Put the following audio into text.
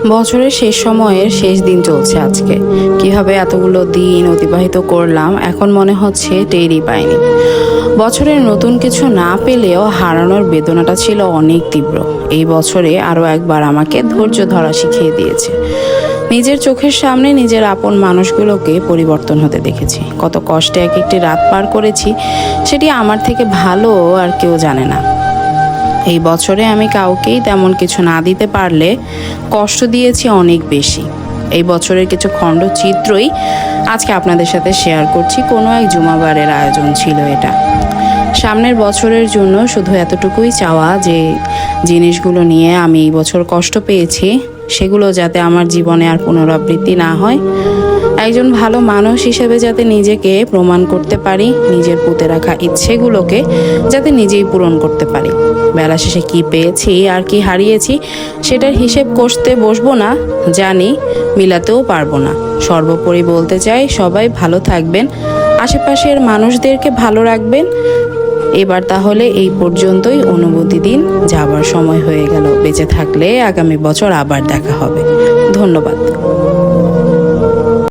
বছরের শেষ সময়ের শেষ দিন চলছে আজকে। কিভাবে এতগুলো দিন অতিবাহিত করলাম এখন মনে হচ্ছে টেরই পাইনি। বছরের নতুন কিছু না পেলেও হারানোর বেদনাটা ছিল অনেক তীব্র। এই বছরে আরও একবার আমাকে ধৈর্য ধরা শিখিয়ে দিয়েছে। নিজের চোখের সামনে নিজের আপন মানুষগুলোকে পরিবর্তন হতে দেখেছি। কত কষ্টে এক একটি রাত পার করেছি, সেটি আমার থেকে ভালো আর কেউ জানে না। এই বছরে আমি কাউকেই তেমন কিছু না দিতে পারলে কষ্ট দিয়েছি অনেক বেশি। এই বছরের কিছু খণ্ডচিত্রই আজকে আপনাদের সাথে শেয়ার করছি। কোনো এক জুমাবারের আয়োজন ছিল এটা। সামনের বছরের জন্য শুধু এতটুকুই চাওয়া যে জিনিসগুলো নিয়ে আমি এই বছর কষ্ট পেয়েছি সেগুলো যাতে আমার জীবনে আর পুনরাবৃত্তি না হয়। একজন ভালো মানুষ হিসেবে যাতে নিজেকে প্রমাণ করতে পারি, নিজের পুঁতে রাখা ইচ্ছেগুলোকে যাতে নিজেই পূরণ করতে পারি। বেলা শেষে কী পেয়েছি আর কি হারিয়েছি সেটার হিসেব কষতে বসবো না, জানি মিলাতেও পারবো না। সর্বোপরি বলতে চাই, সবাই ভালো থাকবেন, আশেপাশের মানুষদেরকে ভালো রাখবেন। এবার তাহলে এই পর্যন্তই। অনুভূতি দিন, যাবার সময় হয়ে গেল। বেঁচে থাকলে আগামী বছর আবার দেখা হবে। ধন্যবাদ।